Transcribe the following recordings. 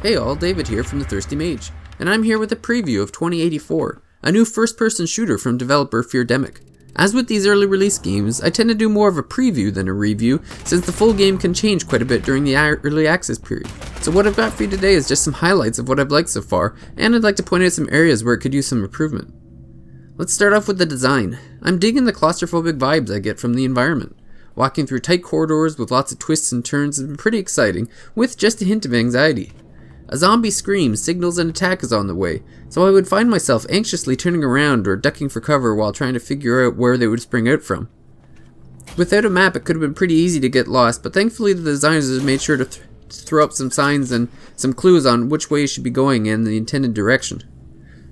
Hey all, David here from The Thirsty Mage, and I'm here with a preview of 2084, a new first-person shooter from developer Feardemic. As with these early release games, I tend to do more of a preview than a review, since the full game can change quite a bit during the early access period. So what I've got for you today is just some highlights of what I've liked so far, and I'd like to point out some areas where it could use some improvement. Let's start off with the design. I'm digging the claustrophobic vibes I get from the environment. Walking through tight corridors with lots of twists and turns has been pretty exciting, with just a hint of anxiety. A zombie screams, signals an attack is on the way, so I would find myself anxiously turning around or ducking for cover while trying to figure out where they would spring out from. Without a map, it could have been pretty easy to get lost, but thankfully the designers have made sure to throw up some signs and some clues on which way you should be going in the intended direction.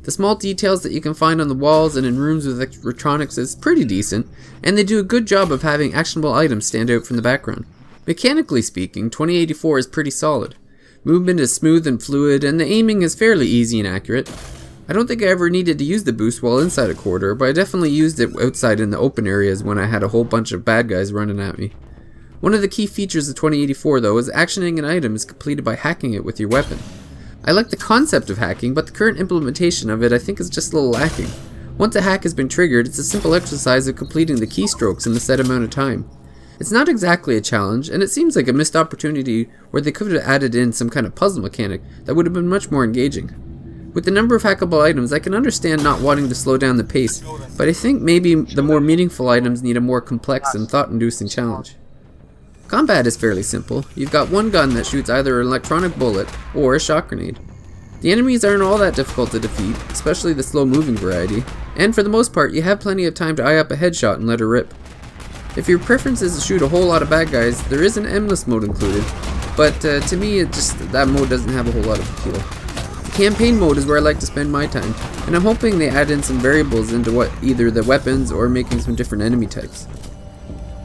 The small details that you can find on the walls and in rooms with electronics is pretty decent, and they do a good job of having actionable items stand out from the background. Mechanically speaking, 2084 is pretty solid. Movement is smooth and fluid, and the aiming is fairly easy and accurate. I don't think I ever needed to use the boost while inside a corridor, but I definitely used it outside in the open areas when I had a whole bunch of bad guys running at me. One of the key features of 2084 though is actioning an item is completed by hacking it with your weapon. I like the concept of hacking, but the current implementation of it I think is just a little lacking. Once a hack has been triggered, it's a simple exercise of completing the keystrokes in a set amount of time. It's not exactly a challenge, and it seems like a missed opportunity where they could have added in some kind of puzzle mechanic that would have been much more engaging. With the number of hackable items, I can understand not wanting to slow down the pace, but I think maybe the more meaningful items need a more complex and thought-inducing challenge. Combat is fairly simple. You've got one gun that shoots either an electronic bullet or a shock grenade. The enemies aren't all that difficult to defeat, especially the slow-moving variety, and for the most part you have plenty of time to eye up a headshot and let her rip. If your preference is to shoot a whole lot of bad guys, there is an endless mode included, but to me that mode doesn't have a whole lot of appeal. The campaign mode is where I like to spend my time, and I'm hoping they add in some variables into either the weapons or making some different enemy types.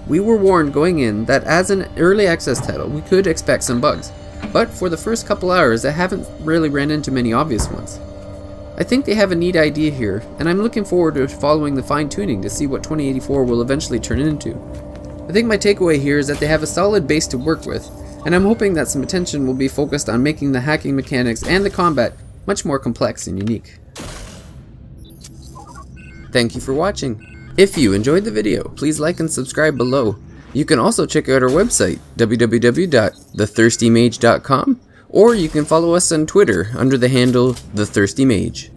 We were warned going in that as an early access title we could expect some bugs, but for the first couple hours I haven't really ran into many obvious ones. I think they have a neat idea here, and I'm looking forward to following the fine-tuning to see what 2084 will eventually turn into. I think my takeaway here is that they have a solid base to work with, and I'm hoping that some attention will be focused on making the hacking mechanics and the combat much more complex and unique. Thank you for watching. If you enjoyed the video, please like and subscribe below. You can also check out our website, www.thethirstymage.com, or you can follow us on Twitter under the handle TheThirstyMage.